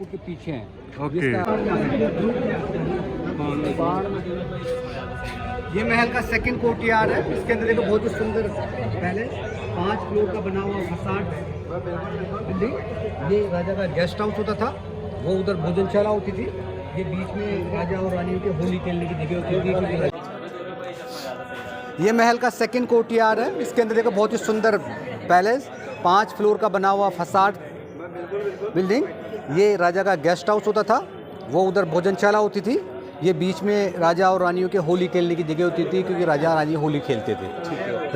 के पीछे हैं। ओके। ये महल का सेकंड कोर्टयार्ड है। इसके अंदर देखो बहुत ही सुंदर पहले 5 फ्लोर का बना हुआ फसाड बिल्डिंग। ये राजा का गेस्ट हाउस होता था, वो उधर भोजनशाला होती थी। ये बीच में राजा और रानियों के होली खेलने की जगह होती थी। ये महल का सेकंड कोर्टयार्ड है। इसके अंदर देखो बहुत ही सुंदर पैलेस, 5 फ्लोर का बना हुआ फसाड बिल्डिंग। ये राजा का गेस्ट हाउस होता था, वो उधर भोजनशाला होती थी। ये बीच में राजा और रानियों के होली खेलने की जगह होती थी, क्योंकि राजा रानी होली खेलते थे।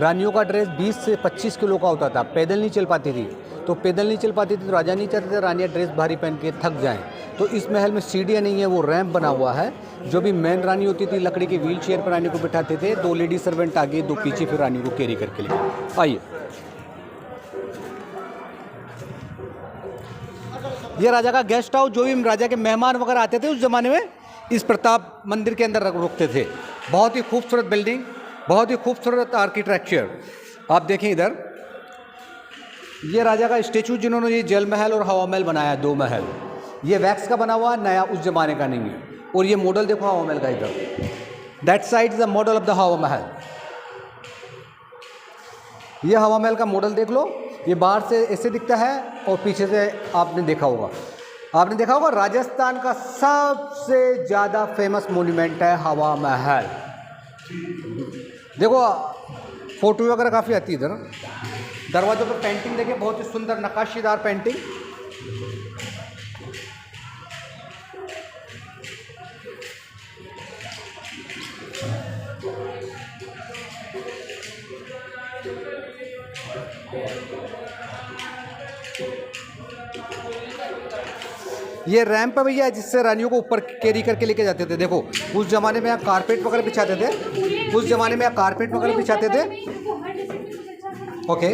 रानियों का ड्रेस 20 से 25 किलो का होता था, पैदल नहीं चल पाती थी। तो पैदल नहीं चल पाती थी तो राजा नहीं चाहते थे रानियाँ ड्रेस भारी पहन के थक जाएं। तो इस महल में सीढ़ियाँ नहीं है, वो रैंप बना हुआ है। जो भी मेन रानी होती थी लकड़ी के व्हील चेयर पर रानी को बिठाते थे, 2 लेडी सर्वेंट आगे 2 पीछे, फिर रानी को कैरी करके ले। आइए, ये राजा का गेस्ट हाउस। जो भी राजा के मेहमान वगैरह आते थे उस ज़माने में इस प्रताप मंदिर के अंदर रुकते थे। बहुत ही खूबसूरत बिल्डिंग, बहुत ही खूबसूरत आर्किटेक्चर। आप देखें इधर, ये राजा का स्टेचू जिन्होंने ये जल महल और हवा महल बनाया, 2 महल। ये वैक्स का बना हुआ, नया उस ज़माने का नहीं है। और ये मॉडल देखो हवा महल का, इधर that side is the model of the हवा महल। ये हवा महल का मॉडल देख लो। ये बाहर से ऐसे दिखता है और पीछे से आपने देखा होगा राजस्थान का सबसे ज़्यादा फेमस मोन्यूमेंट है हवा महल। देखो फोटो वगैरह काफ़ी आती है इधर। दरवाजों पर पेंटिंग देखिए, बहुत ही सुंदर नक्काशीदार पेंटिंग। ये रैंप है भैया, जिससे रानियों को ऊपर कैरी करके लेके जाते थे। देखो उस ज़माने में आप कारपेट वगैरह बिछाते थे, ओके।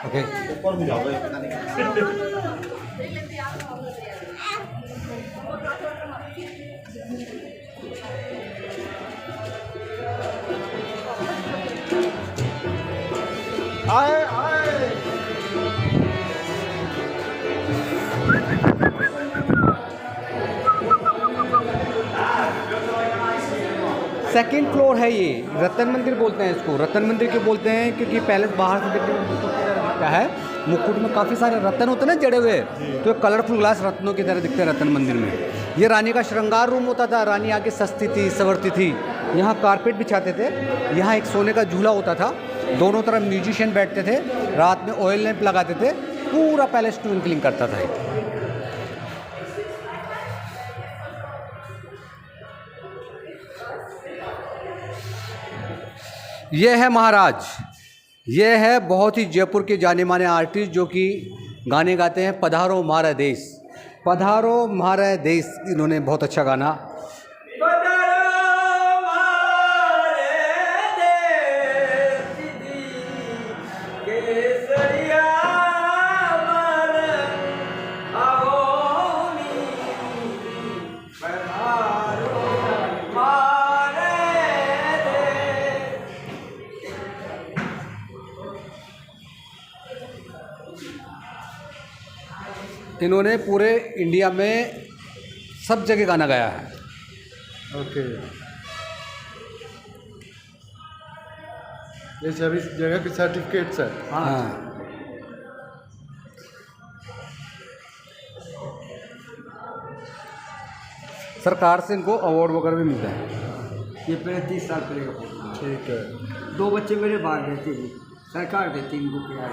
ओके, सेकेंड फ्लोर है। ये रतन मंदिर बोलते हैं इसको। रतन मंदिर क्यों बोलते हैं? क्योंकि पैलेस बाहर से देखने में मुकुट की तरह दिखता है। मुकुट में काफ़ी सारे रतन होते हैं ना जड़े हुए, तो कलरफुल ग्लास रत्नों की तरह दिखते हैं रतन मंदिर में। ये रानी का श्रृंगार रूम होता था। रानी आगे सस्ती थी, संवरती थी। यहाँ कारपेट बिछाते थे। यहाँ एक सोने का झूला होता था, दोनों तरफ म्यूजिशियन बैठते थे। रात में ऑयल लैंप लगाते थे, पूरा पैलेस ट्विंकलिंग करता था। ये है महाराज। ये है बहुत ही जयपुर के जाने माने आर्टिस्ट, जो कि गाने गाते हैं। पधारो म्हारा देश, पधारो म्हारा देश। इन्होंने बहुत अच्छा गाना। इन्होंने पूरे इंडिया में सब जगह गाना गाया है। ओके। ये सभी जगह पे सर्टिफिकेट्स है। हाँ। सरकार से इनको अवार्ड वगैरह भी मिलता है। ये पहले 30 साल पहले का फोटो। ठीक है। 2 बच्चे मेरे बाहर रहते थे, सरकार देती इनको किराया।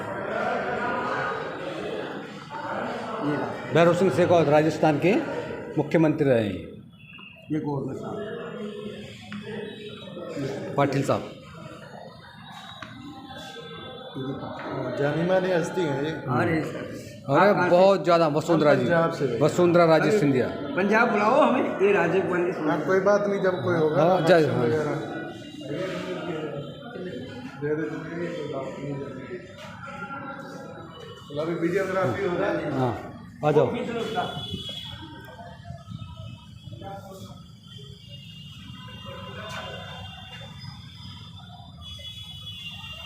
भैरव सिंह शेखावत राजस्थान के मुख्यमंत्री रहे हैं। ये गवर्नर साहब, पाटिल साहब, जानी मानी हस्ती है ये। अरे बहुत ज़्यादा। वसुंधरा जी, वसुंधरा राजे सिंधिया। पंजाब बुलाओ हमें, ये राजीव गांधी। हाँ, कोई बात नहीं, जब कोई होगा। हाँ, जय। अभी वीडियोग्राफी हो रहा है। हाँ, आ जाओ।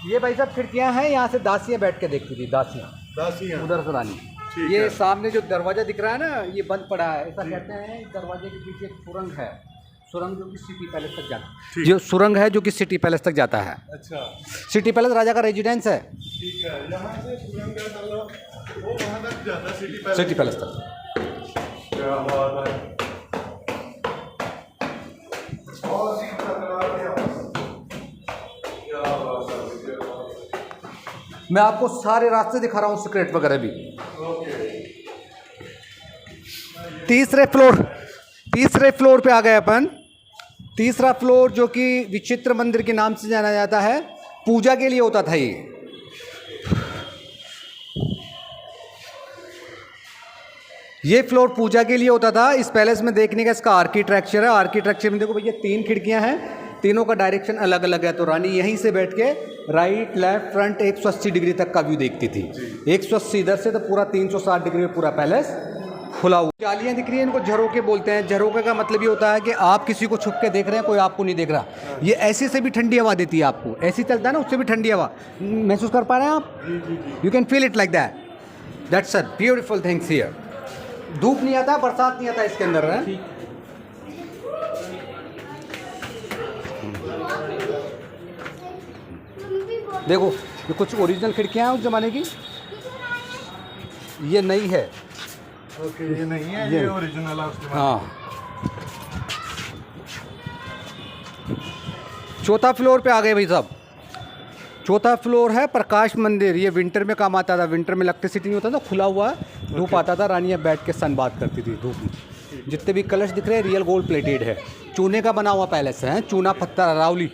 ये भाई साहब खिड़कियां हैं, यहाँ से दासियां बैठ के देखती थी, दासियां उधर से रानी। ये सामने जो दरवाजा दिख रहा है ना, ये बंद पड़ा है। ऐसा कहते हैं दरवाजे के पीछे एक सुरंग है, सुरंग जो कि सिटी पैलेस तक जाता है। जो सुरंग है जो कि सिटी पैलेस तक जाता है। अच्छा सिटी पैलेस राजा का रेजिडेंस है। ठीक है, यहाँ से सुरंग का मतलब वो वहाँ तक जाता है सिटी पैलेस तक। क्या बात है। बहुत ही खतरनाक है। क्या बात है। मैं आपको सारे रास्ते दिखा रहा हूँ, सीक्रेट वगैरह भी। तीसरे फ्लोर पे आ गए अपन। तीसरा फ्लोर जो कि विचित्र मंदिर के नाम से जाना जाता है, पूजा के लिए होता था ये फ्लोर पूजा के लिए होता था। इस पैलेस में देखने का इसका आर्किटेक्चर है। आर्किटेक्चर में देखो भैया 3 खिड़कियां हैं, तीनों का डायरेक्शन अलग अलग है। तो रानी यहीं से बैठ के राइट लेफ्ट फ्रंट 180 डिग्री तक का व्यू देखती थी। 180 इधर से तो पूरा 360 डिग्री में पूरा पैलेस खुला हुआ। जालियाँ दिख रही हैं, इनको झरोके बोलते हैं। झरोके का मतलब ये होता है कि आप किसी को छुप के देख रहे हैं, कोई आपको नहीं देख रहा। ये ऐसे से भी ठंडी हवा देती है आपको, ऐसी चलता है ना, उससे भी ठंडी हवा महसूस कर पा रहे हैं आप। You can feel it like that. That's a beautiful things here. धूप नहीं आता, बरसात नहीं आता इसके अंदर है। देखो ये कुछ ओरिजिनल खिड़कियां हैं उस जमाने की, ये नई है। ओके, ये नहीं है, ये ओरिजिनल है उसके बाद। हाँ, चौथा फ्लोर पे आ गए भाई साहब। चौथा फ्लोर है प्रकाश मंदिर। ये विंटर में काम आता था। विंटर में इलेक्ट्रिसिटी नहीं होता था, खुला हुआ धूप आता था, रानियाँ बैठ के सन बात करती थी धूप में। जितने भी कलश दिख रहे हैं रियल गोल्ड प्लेटेड है। चूने का बना हुआ पैलेस है, चूना पत्थर अरावली।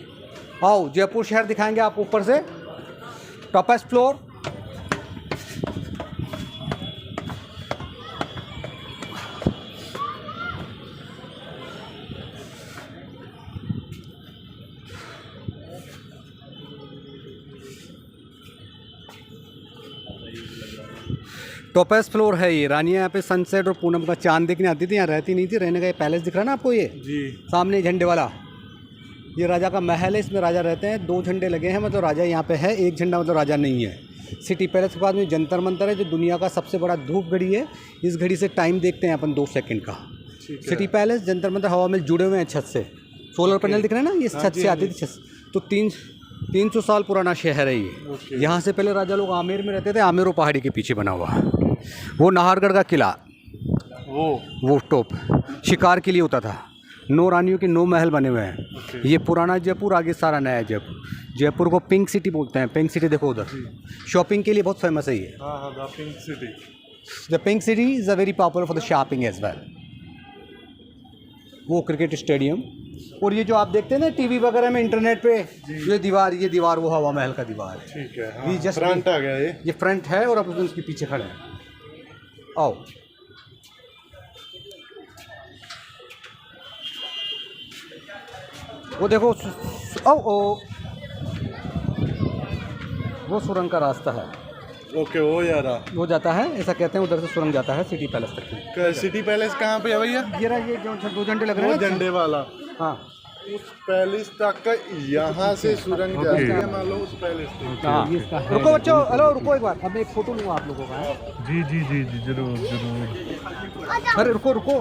आओ जयपुर शहर दिखाएंगे आप ऊपर से। Toppest floor. टॉपेस्ट फ्लोर है ये। रानियाँ यहाँ पे सनसेट और पूनम का चांद देखने आती थी, यहाँ रहती नहीं थी। रहने का ये पैलेस दिख रहा है ना आपको, ये जी सामने झंडे वाला, ये राजा का महल है। इसमें राजा रहते हैं। 2 झंडे लगे हैं, मतलब राजा यहाँ पे है। 1 झंडा मतलब राजा नहीं है। सिटी पैलेस के बाद में जंतर मंतर है, जो दुनिया का सबसे बड़ा धूप घड़ी है। इस घड़ी से टाइम देखते हैं अपन 2 सेकंड का। सिटी पैलेस, जंतर मंतर हवा में जुड़े हुए हैं छत से। सोलर पैनल दिख रहे हैं ना, ये छत से आती थी छत। तो 300 साल पुराना शहर है ये। यहाँ से पहले राजा लोग आमेर में रहते थे। आमेर पहाड़ी के पीछे बना हुआ। वो नाहरगढ़ का किला, वो टॉप शिकार के लिए होता था। 9 रानियों के 9 महल बने हुए हैं। ये पुराना जयपुर, आगे सारा नया जयपुर। जयपुर को पिंक सिटी बोलते हैं। पिंक सिटी देखो उधर, शॉपिंग के लिए बहुत फेमस है ये। हाँ, the pink city. The pink city is a very popular for the shopping as well. वो क्रिकेट स्टेडियम। और ये जो आप देखते हैं ना टीवी वगैरह में, इंटरनेट पे, ये दीवार वो हवा महल का दीवार है। ठीक है, ये जस्ट फ्रंट आ गया ये फ्रंट है और अब उसके पीछे खड़े हैं। आओ वो देखो, ओ वो सुरंग का रास्ता है। ओके, वो यार वो जाता है, ऐसा कहते हैं, उधर से सुरंग जाता है सिटी पैलेस तक। सिटी पैलेस कहाँ पे है भैया? ये रहा, ये जो 2 झंडे लग रहे वो हैं, झंडे वाला। हाँ, उस पैलेस तक का यहाँ से सुरंग जाता है, मान लो उस पैलेस से। हाँ। रुको बच्चों, हेलो रुको एक बार, अब मैं एक फोटो लूँगा आप लोगों का। जी जी जी जी, जरूर जरूर। अरे रुको रुको,